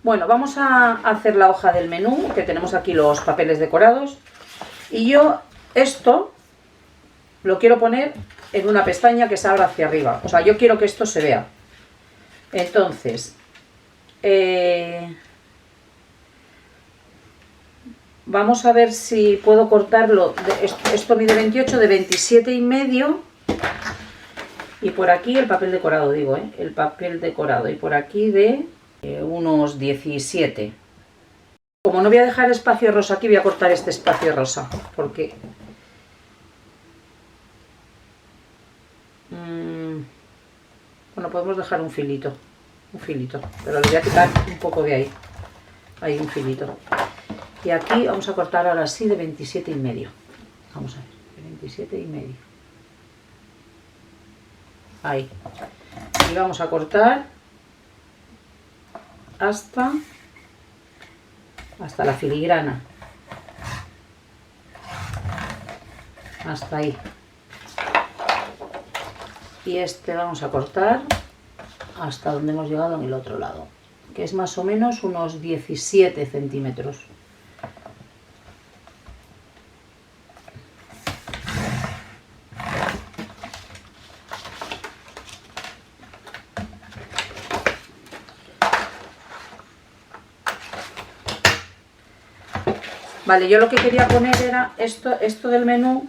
Bueno, vamos a hacer la hoja del menú, que tenemos aquí los papeles decorados. Y yo esto lo quiero poner en una pestaña que se abra hacia arriba. O sea, yo quiero que esto se vea. Entonces, vamos a ver si puedo cortarlo. Esto mide 28, de 27,5. Y por aquí el papel decorado, digo, el papel decorado. Y por aquí de unos 17. Como no voy a dejar espacio rosa aquí, voy a cortar este espacio rosa. Porque... bueno, podemos dejar un filito, pero le voy a quitar un poco de ahí. Hay un filito. Y aquí vamos a cortar ahora sí de 27,5. Vamos a ver, de 27,5. Ahí. Y vamos a cortar hasta la filigrana. Hasta ahí. Y este vamos a cortar hasta donde hemos llegado en el otro lado, que es más o menos unos 17 centímetros. Vale, yo lo que quería poner era esto del menú,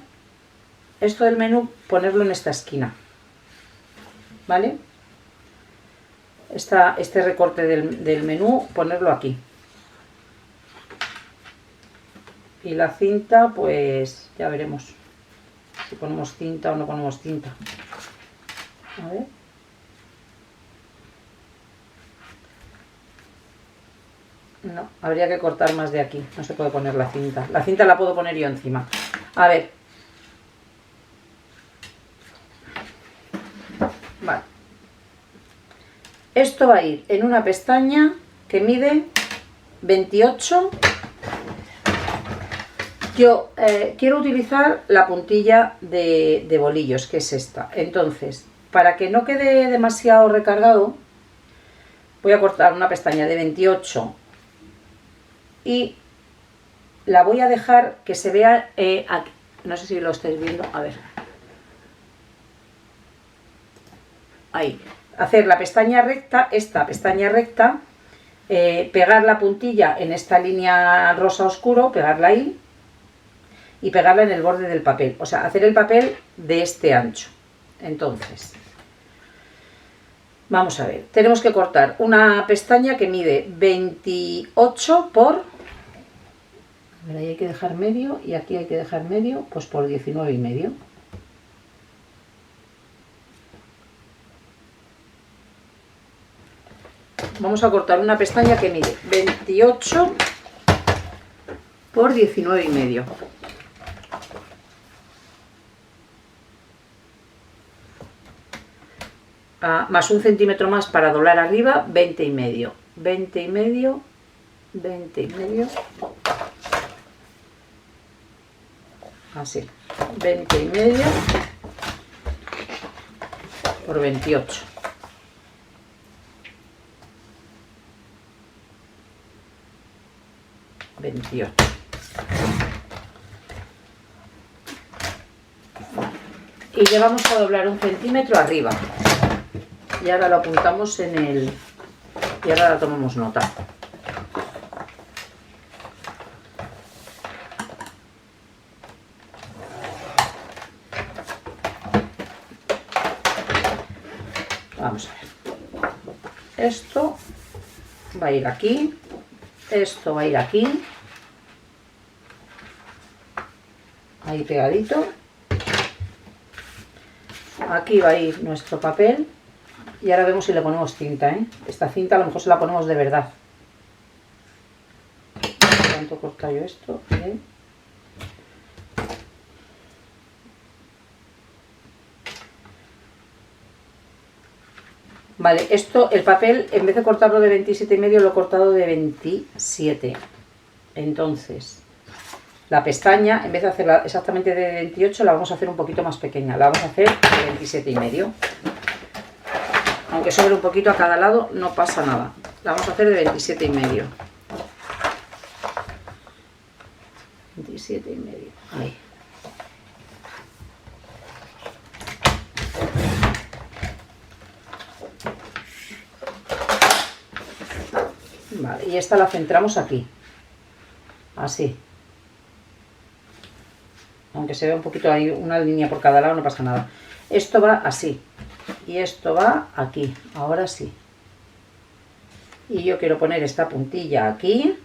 ponerlo en esta esquina. ¿Vale? Este recorte del menú, ponerlo aquí. Y la cinta, pues ya veremos si ponemos cinta o no ponemos cinta. A ver. No, habría que cortar más de aquí. No se puede poner la cinta. La cinta la puedo poner yo encima. A ver. Vale. Esto va a ir en una pestaña que mide 28. Yo quiero utilizar la puntilla de bolillos, que es esta. Entonces, para que no quede demasiado recargado, voy a cortar una pestaña de 28 y la voy a dejar que se vea aquí. No sé si lo estáis viendo, a ver. Ahí. Hacer la pestaña recta, esta pestaña recta, pegar la puntilla en esta línea rosa oscuro, pegarla ahí y pegarla en el borde del papel. O sea, hacer el papel de este ancho. Entonces, vamos a ver. Tenemos que cortar una pestaña que mide 28 por... A ver, ahí hay que dejar medio y aquí hay que dejar medio, pues por 19,5. Vamos a cortar una pestaña que mide 28 por 19,5. Más un centímetro más para doblar arriba, 20,5. 20,5, 20,5. Así. 20,5 por 28. Y le vamos a doblar un centímetro arriba. Y ahora lo apuntamos en el... Y ahora la tomamos nota. Vamos a ver. Esto va a ir aquí. Esto va a ir aquí. Ahí pegadito. Aquí va a ir nuestro papel. Y ahora vemos si le ponemos cinta, Esta cinta a lo mejor se la ponemos de verdad. ¿Cuánto corta yo esto? Bien. Vale, esto, el papel, en vez de cortarlo de 27,5, lo he cortado de 27. Entonces, la pestaña, en vez de hacerla exactamente de 28, la vamos a hacer un poquito más pequeña. La vamos a hacer de 27,5. Aunque sobre un poquito a cada lado, no pasa nada. La vamos a hacer de 27,5. 27,5. Ahí. Vale, y esta la centramos aquí. Así. Aunque se ve un poquito ahí una línea por cada lado, no pasa nada. Esto va así. Y esto va aquí. Ahora sí. Y yo quiero poner esta puntilla aquí.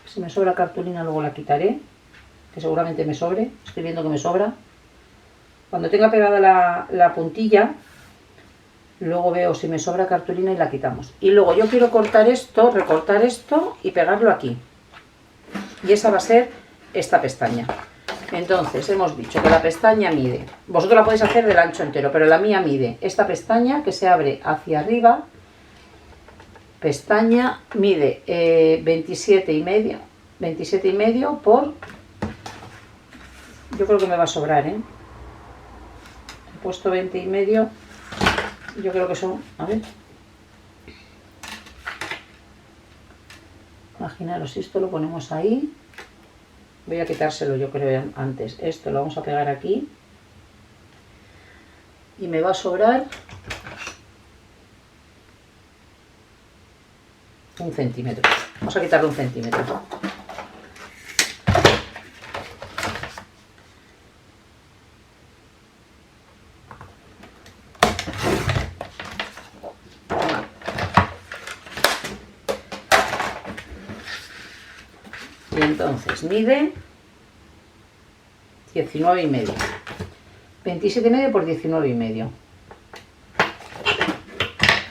Si me sobra cartulina luego la quitaré, que seguramente me sobre. Estoy viendo que me sobra. Cuando tenga pegada la puntilla, luego veo si me sobra cartulina y la quitamos. Y luego yo quiero cortar esto, recortar esto y pegarlo aquí. Y esa va a ser esta pestaña. Entonces hemos dicho que la pestaña mide, vosotros la podéis hacer del ancho entero, pero la mía mide esta pestaña que se abre hacia arriba. Pestaña mide 27,5 por, yo creo que me va a sobrar, he puesto 20,5, yo creo que son, a ver, imaginaros, si esto lo ponemos ahí, voy a quitárselo yo creo antes, esto lo vamos a pegar aquí y me va a sobrar 1 centímetro. Vamos a quitarle 1 centímetro. Y entonces mide 19,5. 27,5 por 19,5.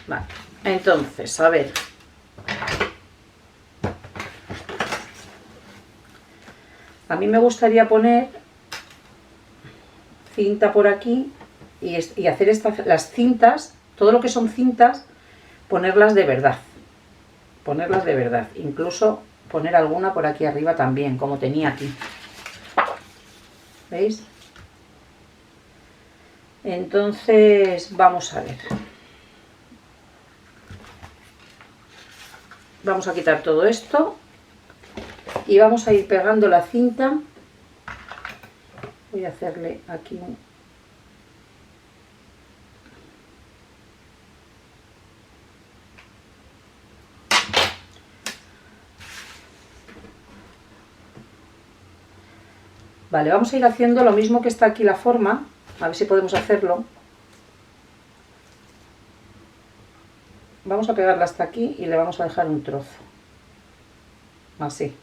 Vale. Entonces, a ver. A mí me gustaría poner cinta por aquí y hacer las cintas, todo lo que son cintas, ponerlas de verdad. Ponerlas de verdad. Incluso poner alguna por aquí arriba también, como tenía aquí. ¿Veis? Entonces, vamos a ver. Vamos a quitar todo esto. Y vamos a ir pegando la cinta. Voy a hacerle aquí un... Vale, vamos a ir haciendo lo mismo que está aquí la forma. A ver si podemos hacerlo. Vamos a pegarla hasta aquí y le vamos a dejar un trozo. Así.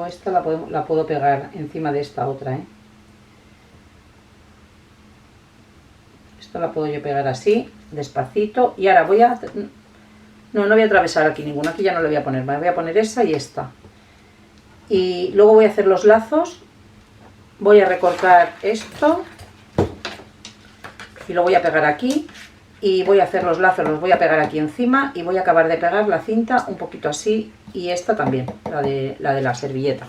Esta la puedo pegar encima de esta otra, Esto la puedo yo pegar así, despacito. Y ahora voy a... No voy a atravesar aquí ninguna, aquí ya no le voy a poner, me voy a poner esa y esta. Y luego voy a hacer los lazos, voy a recortar esto y lo voy a pegar aquí. Y voy a hacer los lazos, los voy a pegar aquí encima y voy a acabar de pegar la cinta un poquito así y esta también, la de la servilleta.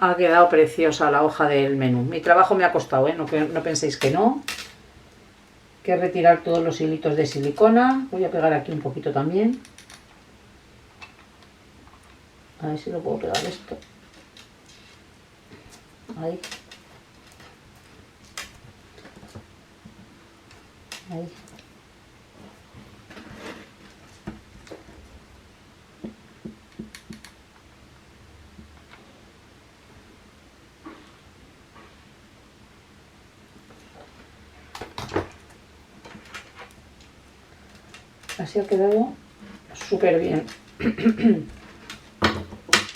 Ha quedado preciosa la hoja del menú. Mi trabajo me ha costado, ¿eh? No penséis que no. Que retirar todos los hilitos de silicona. Voy a pegar aquí un poquito también. A ver si lo puedo pegar esto. Ahí. Ahí. Así ha quedado súper bien.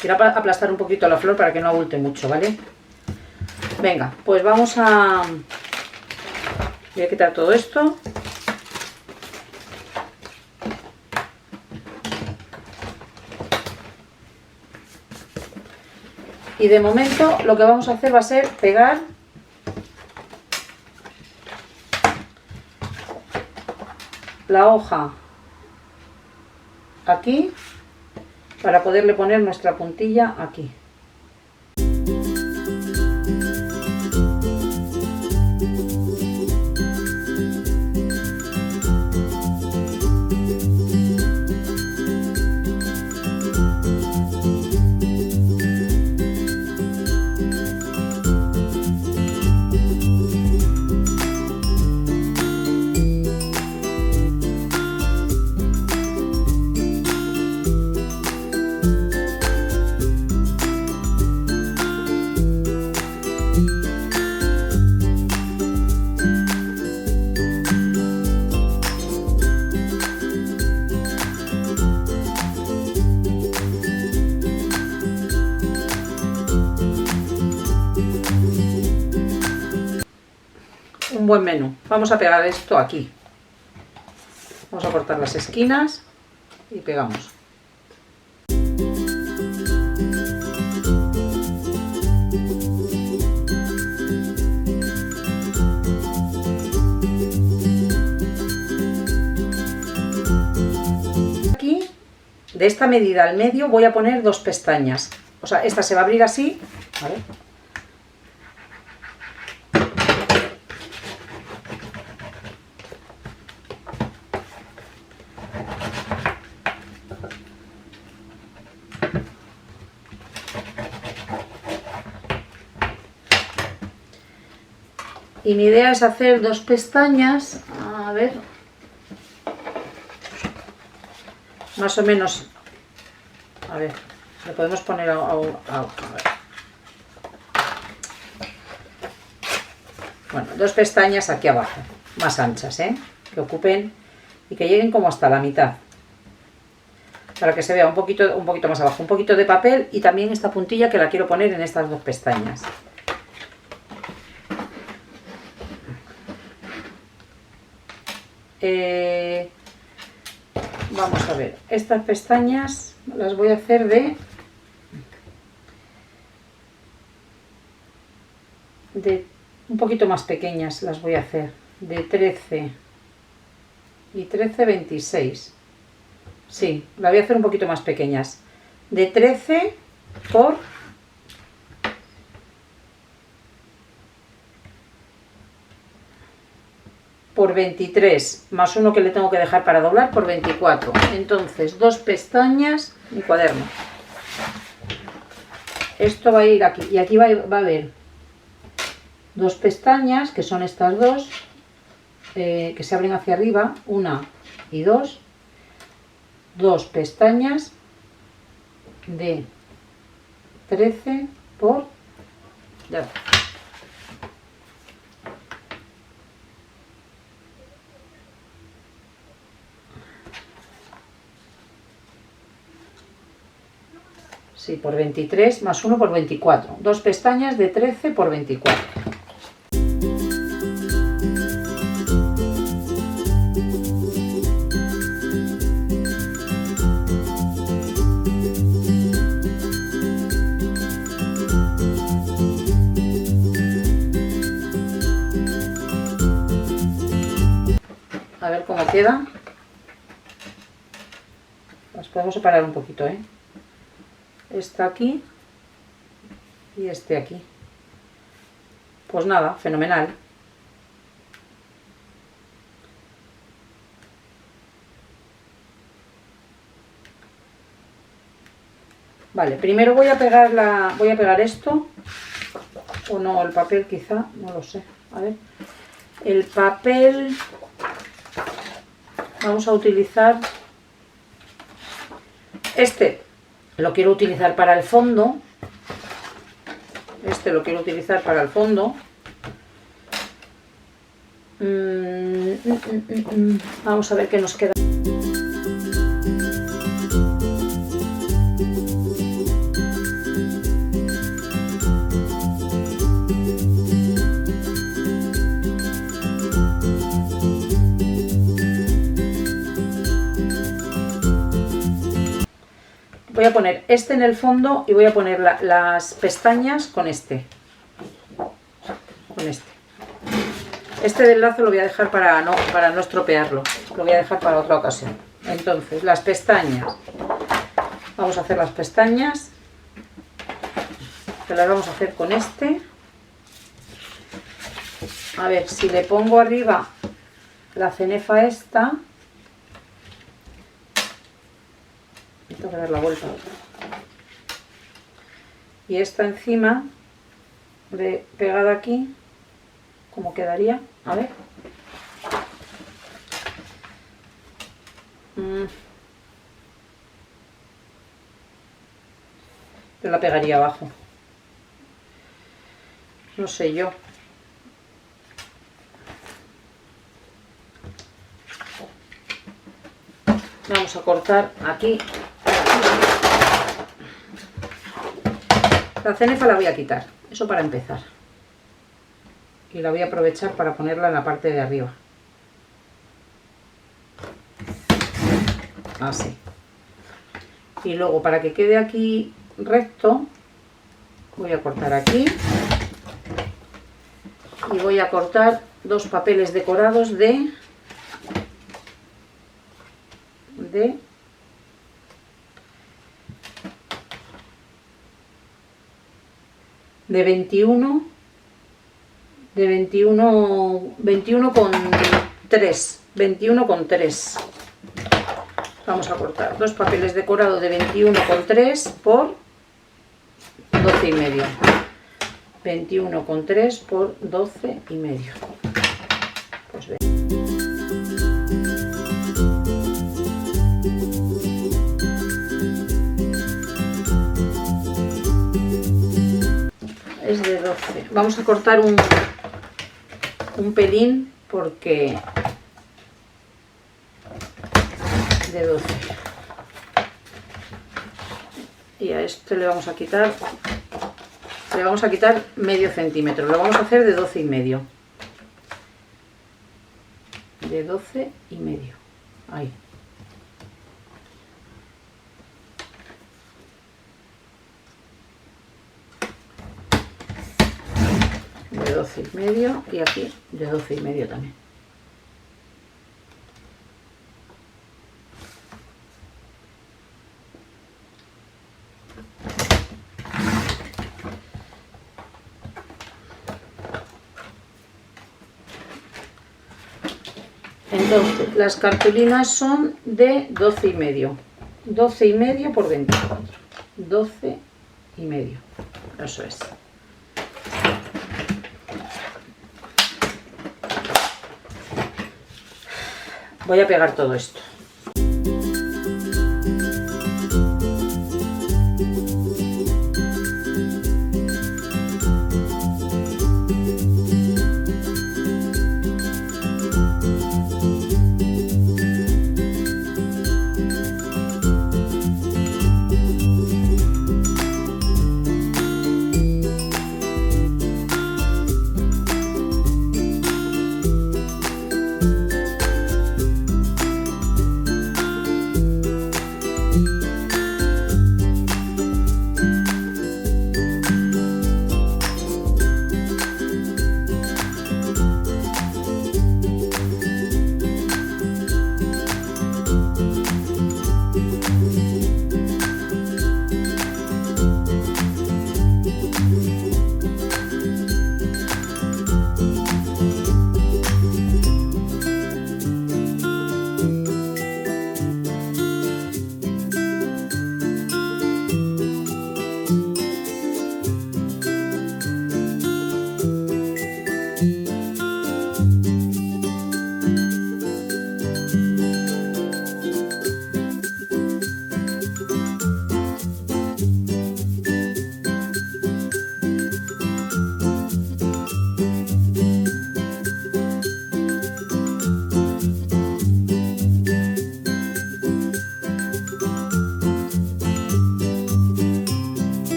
Quiero aplastar un poquito la flor para que no abulte mucho, ¿vale? Venga, pues vamos a... Voy a quitar todo esto. Y de momento lo que vamos a hacer va a ser pegar la hoja aquí para poderle poner nuestra puntilla aquí. Un buen menú. Vamos a pegar esto aquí. Vamos a cortar las esquinas y pegamos. Aquí, de esta medida al medio, voy a poner 2 pestañas. O sea, esta se va a abrir así, ¿vale? Y mi idea es hacer 2 pestañas, a ver, más o menos, a ver, le podemos poner a ver. Bueno, 2 pestañas aquí abajo, más anchas, que ocupen y que lleguen como hasta la mitad, para que se vea un poquito más abajo, un poquito de papel y también esta puntilla que la quiero poner en estas 2 pestañas. Vamos a ver, estas pestañas las voy a hacer de un poquito más pequeñas, las voy a hacer de 13 y 13, 26. Sí, la voy a hacer un poquito más pequeñas, de 13 por 23, más uno que le tengo que dejar para doblar por 24. Entonces, 2 pestañas, mi cuaderno. Esto va a ir aquí, y aquí va a haber 2 pestañas, que son estas 2, que se abren hacia arriba, 1 y 2. 2 pestañas de 13 por... Ya. Sí, por 23 más 1 por 24. 2 pestañas de 13 por 24. A ver cómo queda. Las podemos separar un poquito, Esta aquí y este aquí. Pues nada, fenomenal. Vale, primero voy a pegar esto, o no, el papel quizá, no lo sé. A ver, el papel vamos a utilizar este, lo quiero utilizar para el fondo. Este lo quiero utilizar para el fondo. Vamos a ver qué nos queda. Voy a poner este en el fondo y voy a poner las pestañas con este. Con este. Este del lazo lo voy a dejar para no estropearlo. Lo voy a dejar para otra ocasión. Entonces, las pestañas. Vamos a hacer las pestañas. Que las vamos a hacer con este. A ver, si le pongo arriba la cenefa esta. Tengo que dar la vuelta. Y esta encima, pegada aquí, ¿cómo quedaría? A ver. Yo la pegaría abajo. No sé yo. Vamos a cortar aquí. La cenefa la voy a quitar, eso para empezar. Y la voy a aprovechar para ponerla en la parte de arriba. Así. Y luego, para que quede aquí recto, voy a cortar aquí. Y voy a cortar 2 papeles decorados de 21 con 3. Vamos a cortar 2 papeles decorados de 21,3 por 12,5. 21,3 por 12,5. Pues ve. Es de 12. Vamos a cortar un pelín porque de 12. Y a este le vamos a quitar medio centímetro. Lo vamos a hacer de 12,5. De 12,5. Ahí. De 12,5 y aquí de 12,5 también. Entonces, las cartulinas son de 12,5. 12,5 por 24. 12,5. Eso es. Voy a pegar todo esto.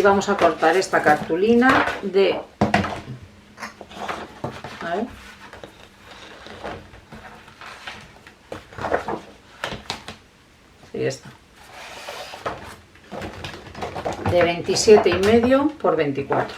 vamos a cortar esta cartulina de... A ver. Sí, esta. De 27,5 por 24.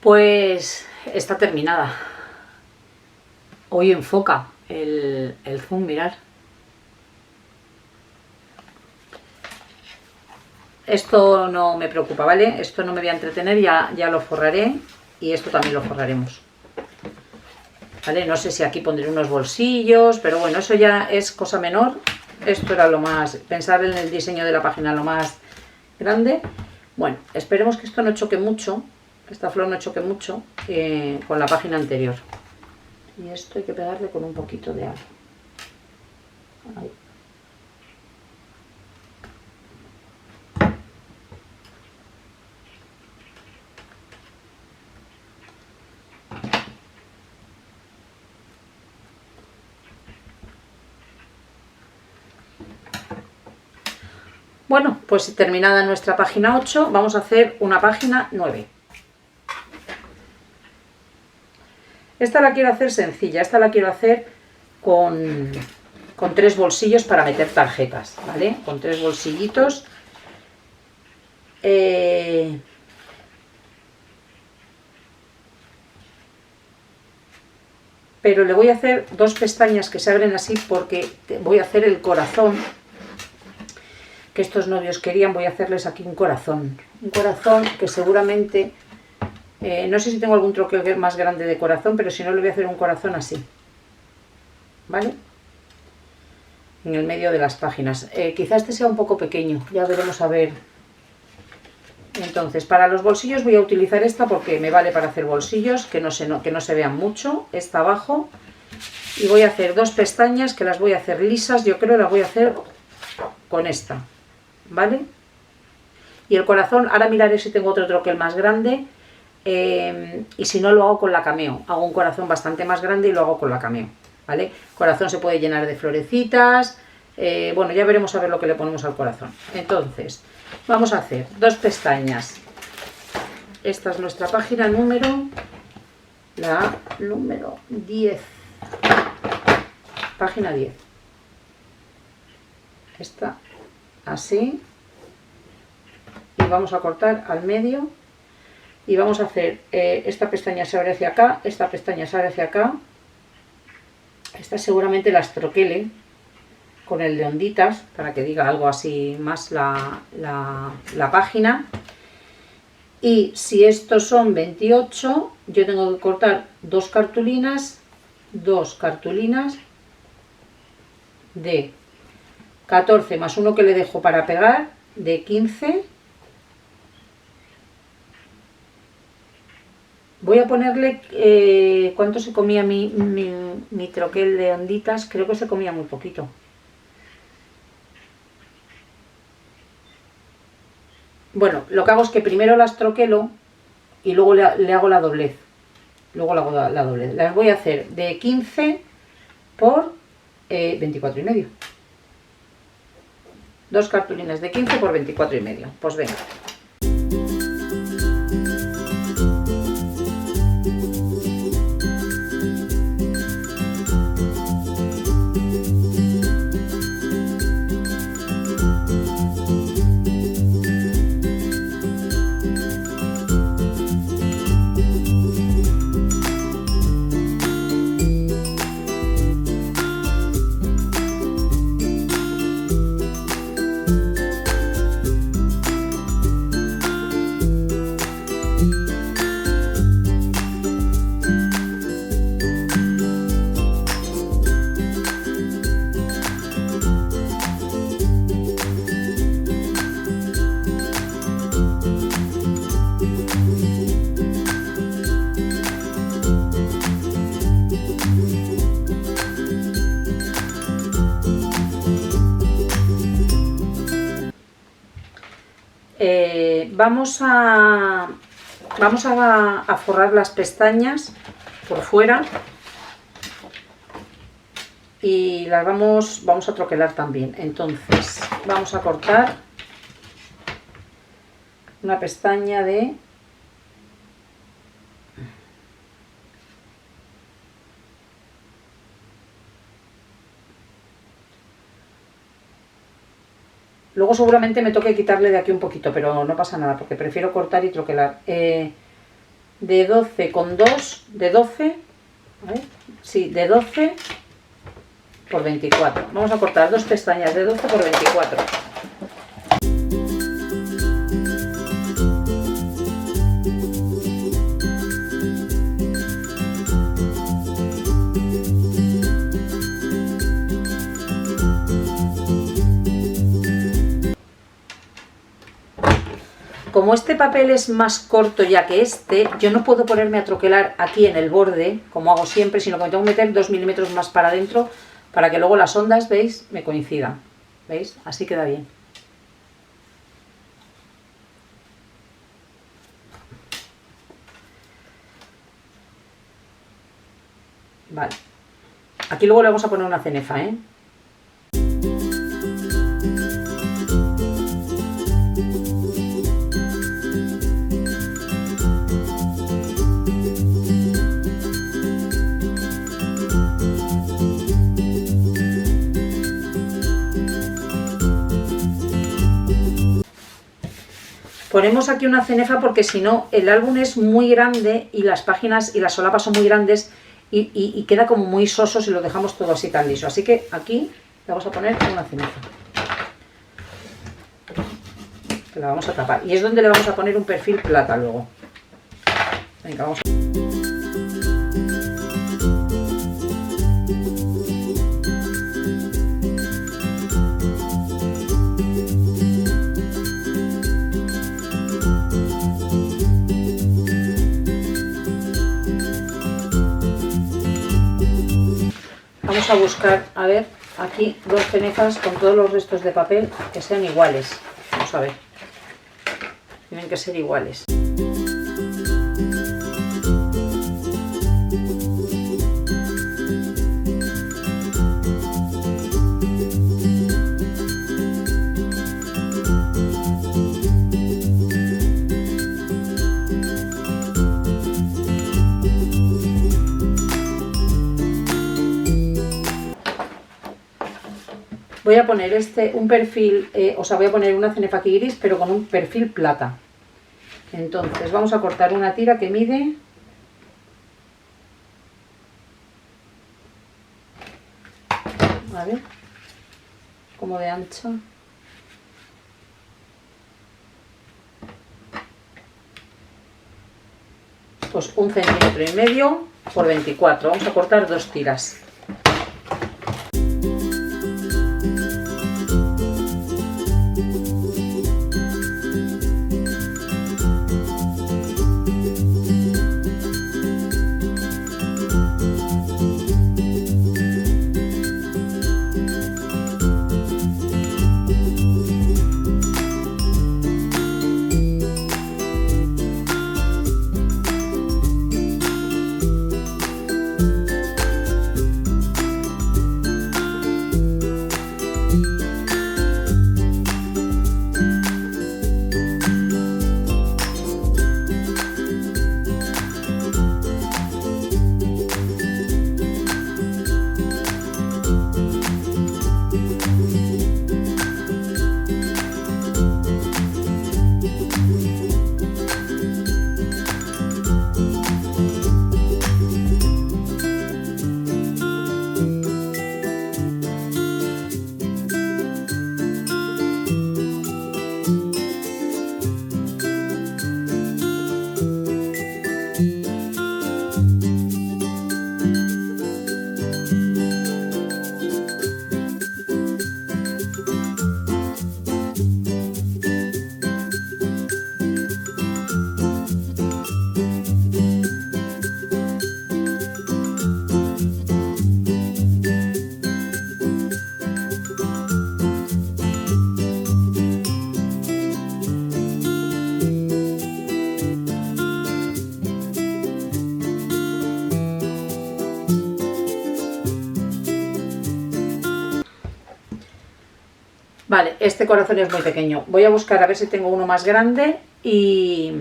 Pues está terminada. Hoy enfoca el zoom, mirad. Esto no me preocupa, ¿vale? Esto no me voy a entretener, ya lo forraré y esto también lo forraremos. ¿Vale? No sé si aquí pondré unos bolsillos, pero bueno, eso ya es cosa menor. Esto era lo más... pensar en el diseño de la página lo más grande. Bueno, esperemos que esto no choque mucho. Esta flor no choque mucho con la página anterior. Y esto hay que pegarle con un poquito de algo. Ahí. Bueno, pues terminada nuestra página 8, vamos a hacer una página 9. Esta la quiero hacer sencilla, esta la quiero hacer con 3 bolsillos para meter tarjetas, ¿vale? Con 3 bolsillitos. Pero le voy a hacer 2 pestañas que se abren así porque voy a hacer el corazón que estos novios querían. Voy a hacerles aquí un corazón que seguramente... no sé si tengo algún troquel más grande de corazón, pero si no le voy a hacer un corazón así, ¿vale? En el medio de las páginas. Quizá este sea un poco pequeño, ya veremos a ver. Entonces, para los bolsillos voy a utilizar esta porque me vale para hacer bolsillos, que no se vean mucho, esta abajo. Y voy a hacer 2 pestañas que las voy a hacer lisas, yo creo las voy a hacer con esta, ¿vale? Y el corazón, ahora miraré si tengo otro troquel más grande. Y si no, lo hago con la cameo. Hago un corazón bastante más grande y lo hago con la cameo, ¿vale? Corazón se puede llenar de florecitas. Bueno, ya veremos a ver lo que le ponemos al corazón. Entonces, vamos a hacer 2 pestañas. Esta es nuestra página número 10. Página 10. Esta así. Y vamos a cortar al medio. Y vamos a hacer, esta pestaña se abre hacia acá, esta pestaña se abre hacia acá. Esta seguramente las troquele con el de onditas, para que diga algo así más la página. Y si estos son 28, yo tengo que cortar 2 cartulinas de 14 más uno que le dejo para pegar, de 15. Voy a ponerle, ¿cuánto se comía mi troquel de onditas? Creo que se comía muy poquito. Bueno, lo que hago es que primero las troquelo y luego le hago la doblez. Las voy a hacer de 15 por 24,5. 2 cartulinas de 15 por 24,5. Pues venga. Vamos a forrar las pestañas por fuera y las vamos a troquelar también. Entonces vamos a cortar una pestaña de 12. Luego seguramente me toque quitarle de aquí un poquito, pero no pasa nada porque prefiero cortar y troquelar. De 12 con 2, de 12, a ver, sí, de 12 por 24. Vamos a cortar 2 pestañas de 12 por 24. Como este papel es más corto ya que este, yo no puedo ponerme a troquelar aquí en el borde, como hago siempre, sino que me tengo que meter 2 milímetros más para adentro para que luego las ondas, ¿veis?, me coincidan. ¿Veis? Así queda bien. Vale. Aquí luego le vamos a poner una cenefa, ¿eh? Ponemos aquí una cenefa porque si no el álbum es muy grande y las páginas y las solapas son muy grandes y queda como muy soso si lo dejamos todo así tan liso. Así que aquí le vamos a poner una cenefa. Que la vamos a tapar. Y es donde le vamos a poner un perfil plata luego. Venga, vamos a... Vamos a buscar, a ver, aquí 2 cenefas con todos los restos de papel que sean iguales. Vamos a ver. Tienen que ser iguales. Voy a poner un perfil, voy a poner una cenefa aquí gris, pero con un perfil plata. Entonces vamos a cortar una tira que mide... A ver, como de ancha. Pues 1,5 cm por 24. Vamos a cortar 2 tiras. Vale, este corazón es muy pequeño. Voy a buscar a ver si tengo uno más grande y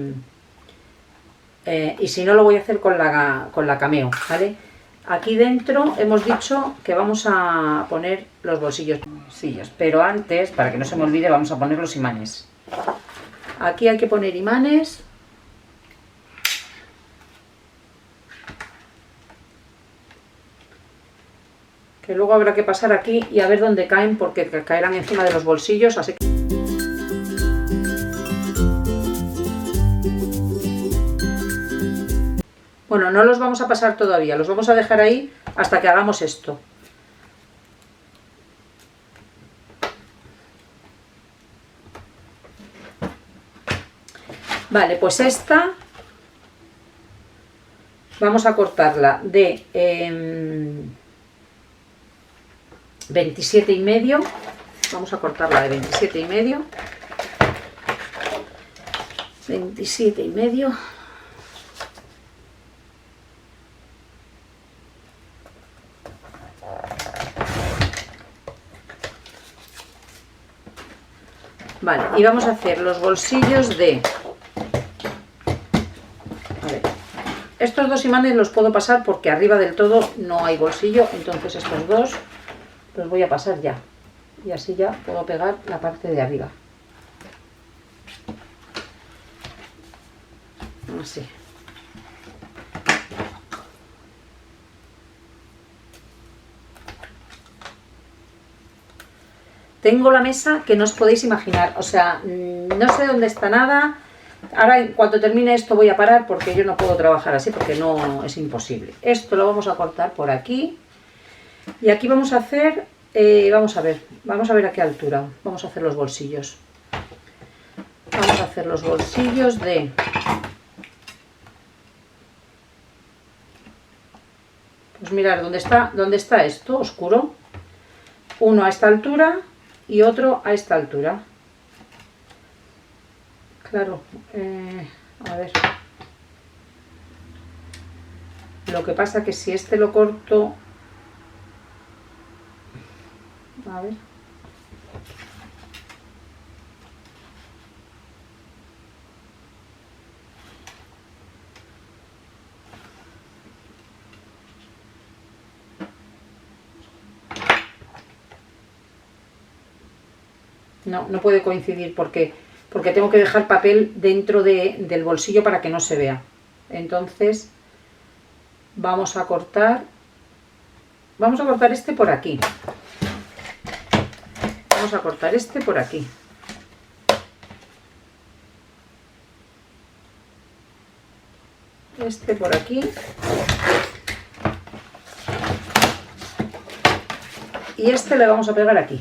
si no lo voy a hacer con la Cameo, ¿vale? Aquí dentro hemos dicho que vamos a poner los bolsillos, pero antes, para que no se me olvide, vamos a poner los imanes. Aquí hay que poner imanes. Que luego habrá que pasar aquí y a ver dónde caen, porque caerán encima de los bolsillos, así que... Bueno, no los vamos a pasar todavía, los vamos a dejar ahí hasta que hagamos esto. Vale, pues esta vamos a cortarla de 27,5. Vamos a cortarla de 27,5. 27,5. Vale, y vamos a hacer los bolsillos de... A ver, estos dos imanes los puedo pasar porque arriba del todo no hay bolsillo, entonces estos dos los voy a pasar ya. Y así ya puedo pegar la parte de arriba. Así. Tengo la mesa que no os podéis imaginar, o sea, no sé dónde está nada. Ahora, en cuanto termine esto, voy a parar porque yo no puedo trabajar así, porque no es imposible. Esto lo vamos a cortar por aquí. Y aquí vamos a hacer, vamos a ver a qué altura. Vamos a hacer los bolsillos. Vamos a hacer los bolsillos de... Pues mirar, ¿dónde está esto oscuro? Uno a esta altura y otro a esta altura. Claro, a ver. Lo que pasa que si este lo corto... A ver. No puede coincidir porque tengo que dejar papel dentro del bolsillo para que no se vea. Entonces vamos a cortar este por aquí. Vamos a cortar este por aquí. Este por aquí. Y este le vamos a pegar aquí.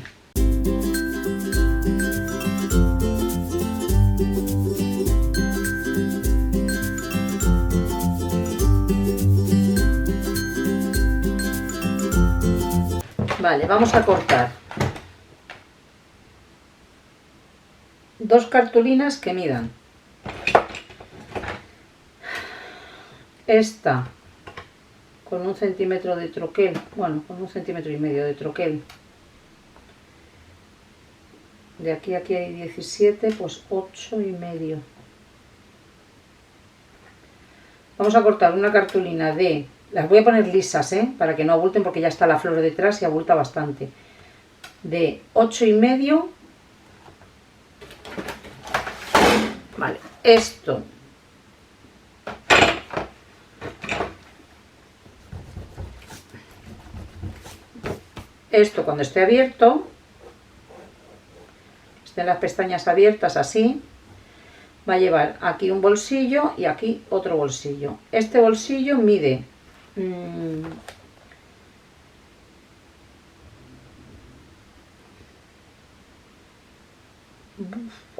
Vale, vamos a cortar dos cartulinas que midan. Esta con 1 centímetro de troquel, bueno, con 1,5 centímetros de troquel. De aquí a aquí hay 17, pues 8,5. Vamos a cortar una cartulina de... Las voy a poner lisas, para que no abulten, porque ya está la flor detrás y abulta bastante. De 8,5. Vale, esto. Esto cuando esté abierto, estén las pestañas abiertas así, va a llevar aquí un bolsillo y aquí otro bolsillo. Este bolsillo mide...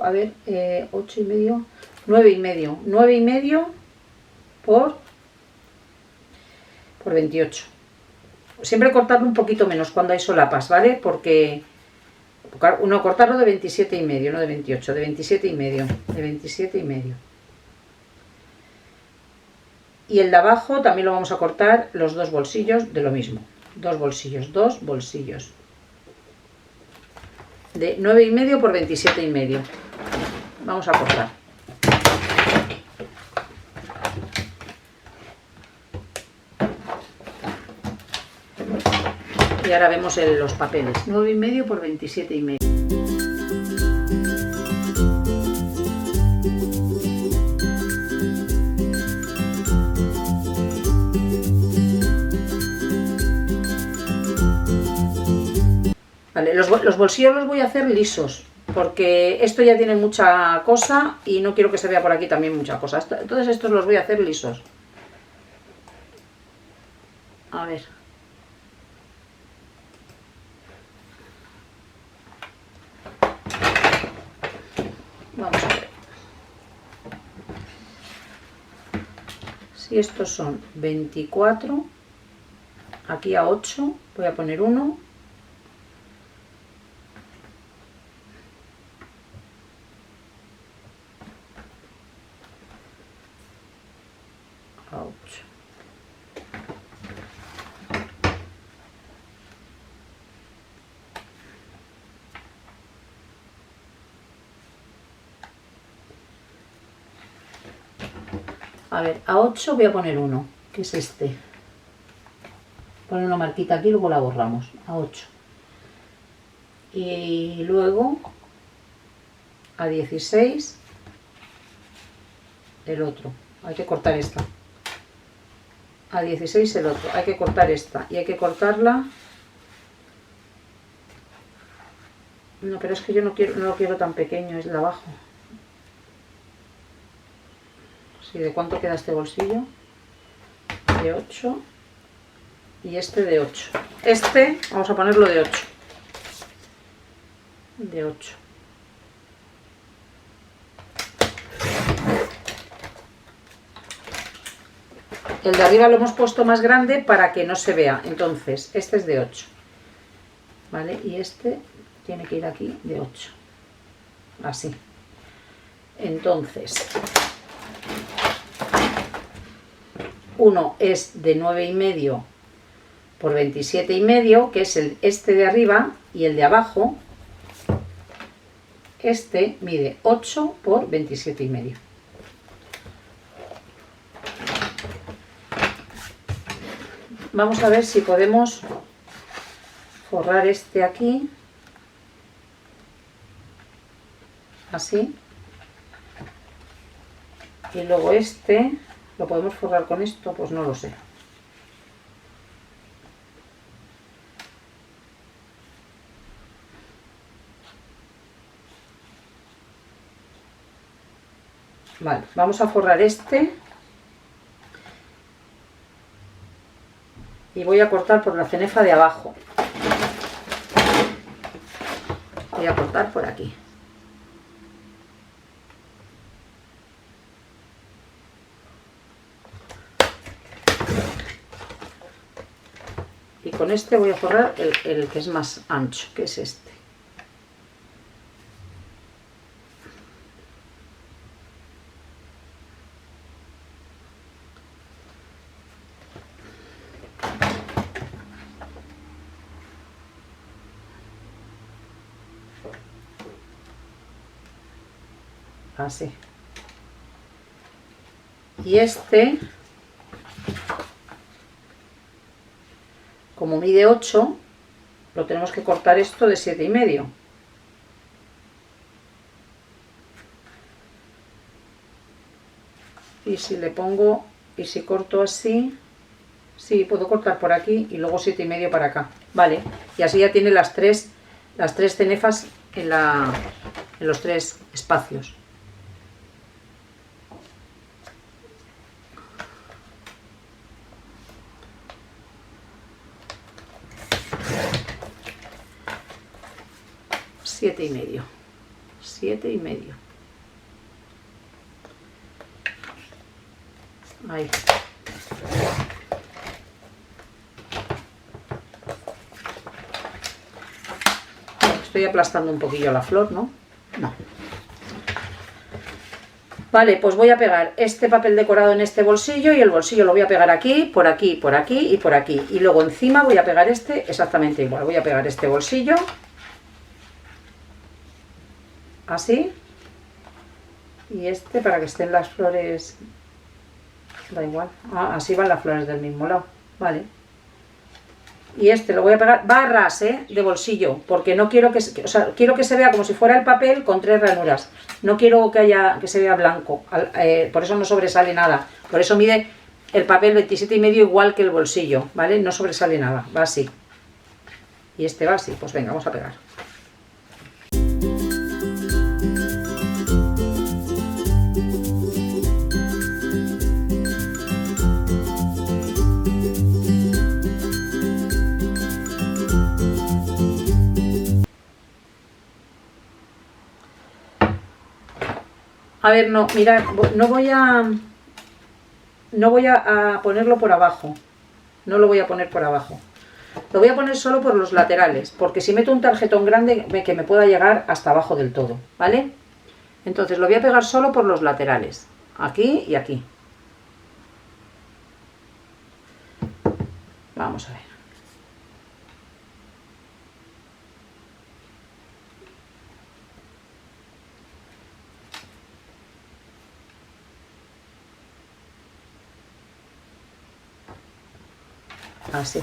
a ver, 8,5, 9,5, 9,5 por 28. Siempre cortarlo un poquito menos cuando hay solapas, ¿vale? Porque uno cortarlo de 27,5, no de 28, de 27,5, de 27,5. Y el de abajo también lo vamos a cortar los dos bolsillos de lo mismo. Dos bolsillos, dos bolsillos. de 9,5 por 27,5. Vamos a cortar. Y ahora vemos los papeles. 9,5 por 27,5. Vale, los bolsillos los voy a hacer lisos, porque esto ya tiene mucha cosa y no quiero que se vea por aquí también mucha cosa. Entonces estos los voy a hacer lisos. A ver. Vamos a ver. Si estos son 24, aquí a 8 voy a poner 1. A 8. A ver, a 8 voy a poner 1, que es este. Poner una marquita aquí y luego la borramos. A 8. Y luego a 16 el otro. Hay que cortar esta. A 16 el otro. Hay que cortar esta. Y hay que cortarla. No, pero es que yo no lo quiero tan pequeño, es de abajo. Sí, ¿de cuánto queda este bolsillo? De 8. Y este de 8. Este, vamos a ponerlo de 8. De 8. El de arriba lo hemos puesto más grande para que no se vea. Entonces, este es de 8. ¿Vale? Y este tiene que ir aquí de 8. Así. Entonces, uno es de 9,5 por 27,5, que es este de arriba, y el de abajo, este mide 8 por 27,5. Vamos a ver si podemos forrar este aquí, así, y luego este, ¿lo podemos forrar con esto? Pues no lo sé. Vale, vamos a forrar este. Y voy a cortar por la cenefa de abajo. Voy a cortar por aquí. Y con este voy a forrar el que es más ancho, que es este. Así. Y este, como mide 8, lo tenemos que cortar esto de 7,5. Y si le pongo, y si corto así, sí, puedo cortar por aquí y luego 7,5 para acá. Vale, y así ya tiene las tres cenefas en los 3 espacios. Siete y medio. Ahí. Estoy aplastando un poquillo la flor, ¿no? No. Vale, pues voy a pegar este papel decorado en este bolsillo y el bolsillo lo voy a pegar aquí, por aquí, por aquí y por aquí. Y luego encima voy a pegar este exactamente igual. Voy a pegar este bolsillo. así. Y este para que estén las flores, da igual, así van las flores del mismo lado, vale. Y este lo voy a pegar, va a ras, de bolsillo, porque no quiero o sea, quiero que se vea como si fuera el papel con 3 ranuras. No quiero que se vea blanco, por eso no sobresale nada. Por eso mide el papel 27,5 igual que el bolsillo, ¿vale? No sobresale nada, va así. Y este va así, pues venga, vamos a pegar. A ver, no, mirad, no voy a ponerlo por abajo. No lo voy a poner por abajo. Lo voy a poner solo por los laterales, porque si meto un tarjetón grande que me pueda llegar hasta abajo del todo, ¿vale? Entonces lo voy a pegar solo por los laterales, aquí y aquí. Vamos a ver. Así.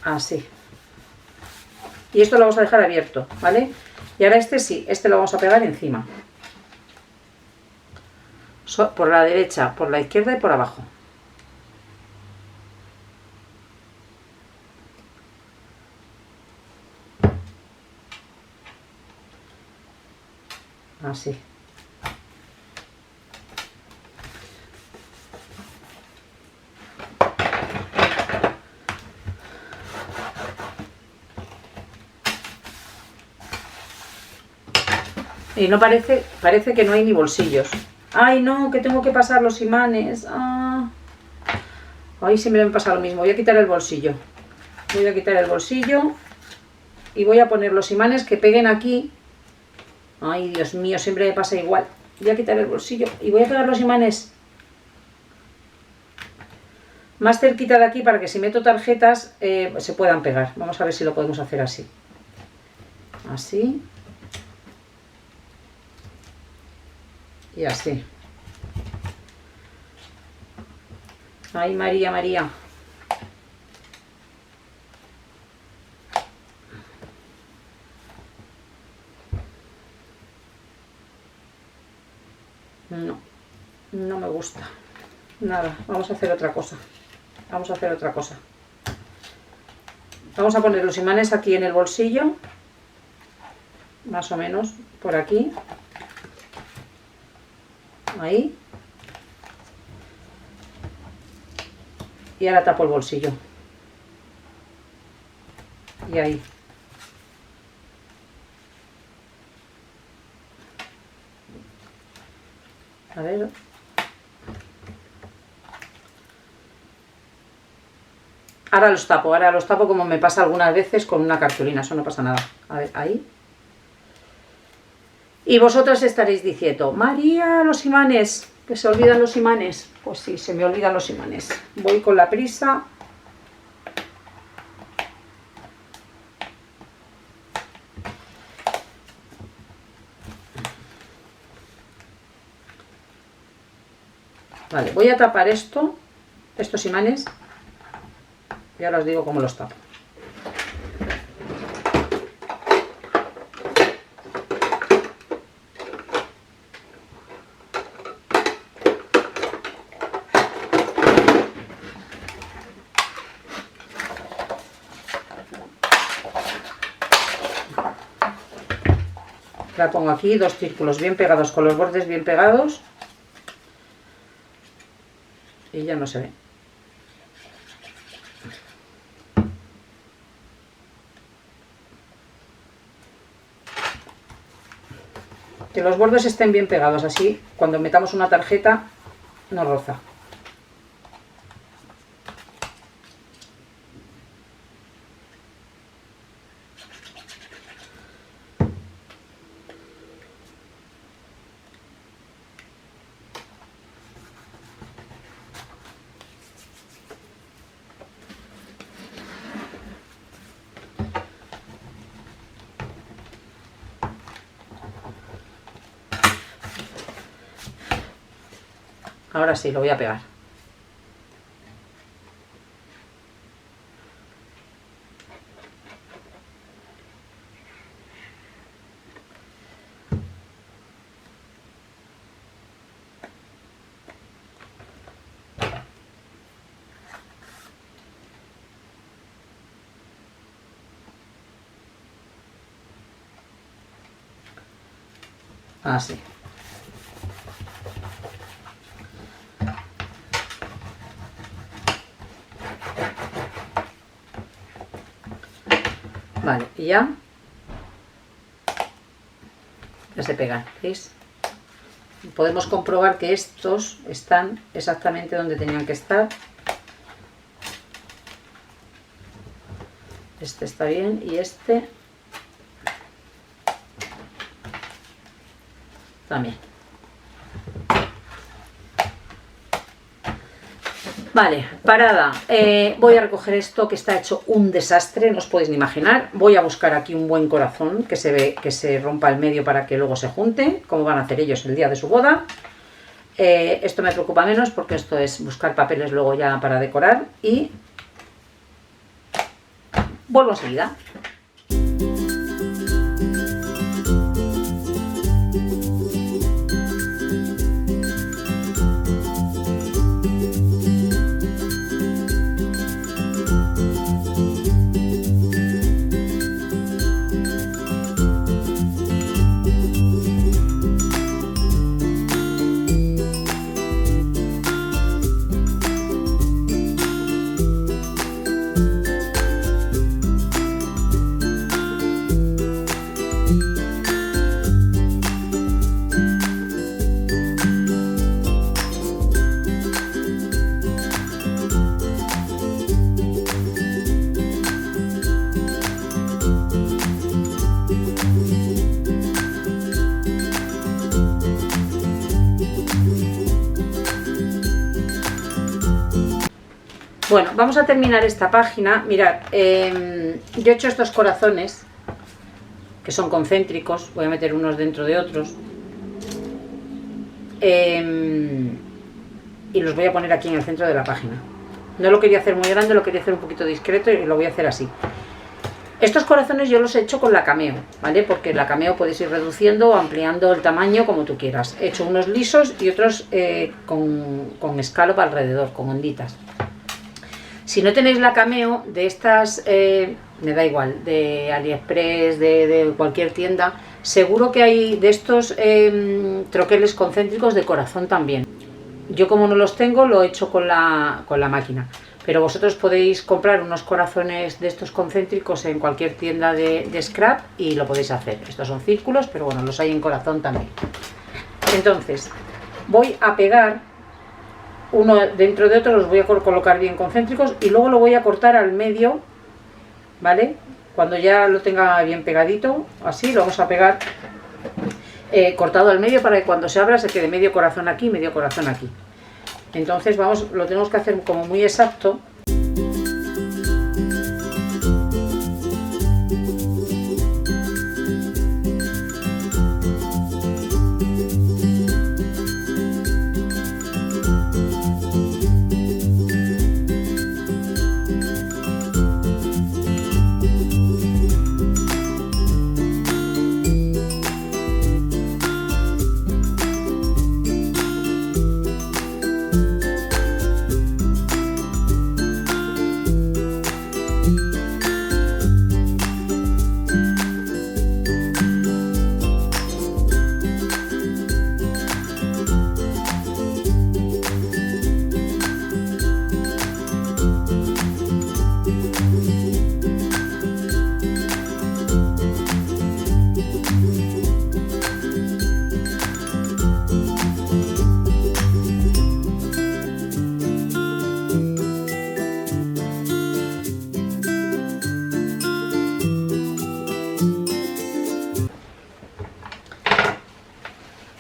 Así. Y esto lo vamos a dejar abierto, ¿vale? Y ahora este sí, este lo vamos a pegar encima. Por la derecha, por la izquierda y por abajo. Así. Y no parece que no hay ni bolsillos. ¡Ay, no! Que tengo que pasar los imanes. Ay, siempre me pasa lo mismo. Voy a quitar el bolsillo. Voy a quitar el bolsillo. Y voy a poner los imanes que peguen aquí. Ay, Dios mío, siempre me pasa igual. Voy a quitar el bolsillo y voy a pegar los imanes más cerquita de aquí para que si meto tarjetas se puedan pegar. Vamos a ver si lo podemos hacer así. Así. Y así. Ay, María, María. No, no me gusta. Nada, vamos a hacer otra cosa. Vamos a hacer otra cosa. Vamos a poner los imanes aquí en el bolsillo. Más o menos por aquí. Ahí. Y ahora tapo el bolsillo. Y ahí. A ver. Ahora los tapo como me pasa algunas veces con una cartulina, eso no pasa nada. A ver, ahí. Y vosotras estaréis diciendo, María, los imanes, que se olvidan los imanes. Pues sí, se me olvidan los imanes. Voy con la prisa. Vale, voy a tapar estos imanes. Y ahora os digo cómo los tapo. La pongo aquí, 2 círculos bien pegados, con los bordes bien pegados. Y ya no se ve. Que los bordes estén bien pegados, así cuando metamos una tarjeta no roza. Ahora sí, lo voy a pegar. Así. Vale, y ya se pegan, ¿veis? Podemos comprobar que estos están exactamente donde tenían que estar. Este está bien y este también. Vale, parada. Voy a recoger esto que está hecho un desastre, no os podéis ni imaginar. Voy a buscar aquí un buen corazón que se ve que se rompa el medio para que luego se junte, como van a hacer ellos el día de su boda. Esto me preocupa menos porque esto es buscar papeles luego ya para decorar y vuelvo enseguida. Bueno, vamos a terminar esta página. Mirad, yo he hecho estos corazones que son concéntricos, voy a meter unos dentro de otros y los voy a poner aquí en el centro de la página. No lo quería hacer muy grande, lo quería hacer un poquito discreto y lo voy a hacer así. Estos corazones yo los he hecho con la Cameo, ¿vale? Porque la Cameo puedes ir reduciendo o ampliando el tamaño como tú quieras. He hecho unos lisos y otros con escalop alrededor, con onditas. Si no tenéis la Cameo de estas, me da igual, de AliExpress, de cualquier tienda, seguro que hay de estos troqueles concéntricos de corazón también. Yo como no los tengo, lo he hecho con la máquina. Pero vosotros podéis comprar unos corazones de estos concéntricos en cualquier tienda de scrap y lo podéis hacer. Estos son círculos, pero bueno, los hay en corazón también. Entonces, voy a pegar uno dentro de otro, los voy a colocar bien concéntricos y luego lo voy a cortar al medio, ¿vale? Cuando ya lo tenga bien pegadito, así lo vamos a pegar cortado al medio para que cuando se abra se quede medio corazón aquí, medio corazón aquí. Entonces lo tenemos que hacer como muy exacto.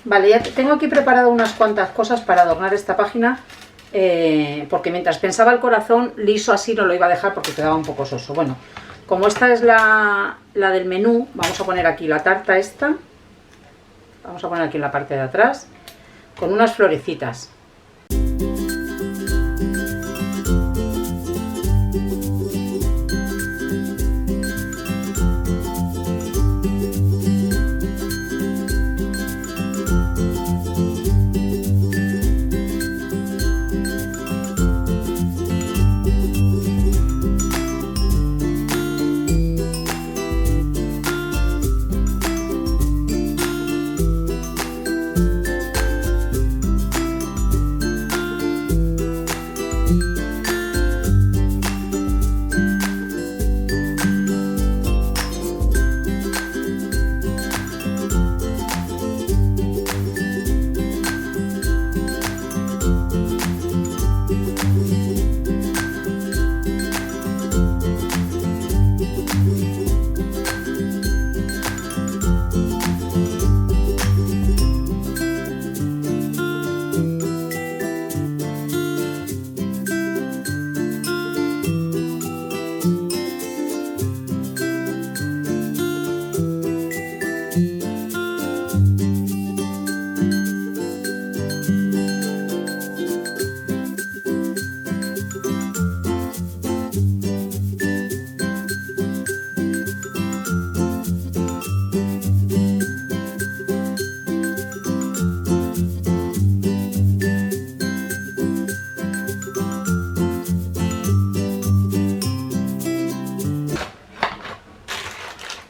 Vale, ya tengo aquí preparado unas cuantas cosas para adornar esta página, porque mientras pensaba el corazón liso así no lo iba a dejar porque quedaba un poco soso. Bueno, como esta es la del menú, vamos a poner aquí la tarta esta, vamos a poner aquí en la parte de atrás, con unas florecitas.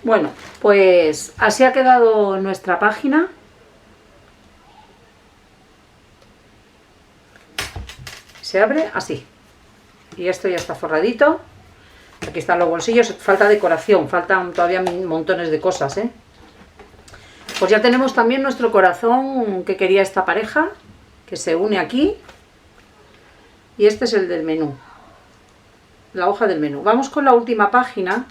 Bueno, pues así ha quedado nuestra página. Se abre así. Y esto ya está forradito. Aquí están los bolsillos. Falta decoración, faltan todavía montones de cosas, ¿eh? Pues ya tenemos también nuestro corazón que quería esta pareja, que se une aquí. Y este es el del menú. La hoja del menú. Vamos con la última página.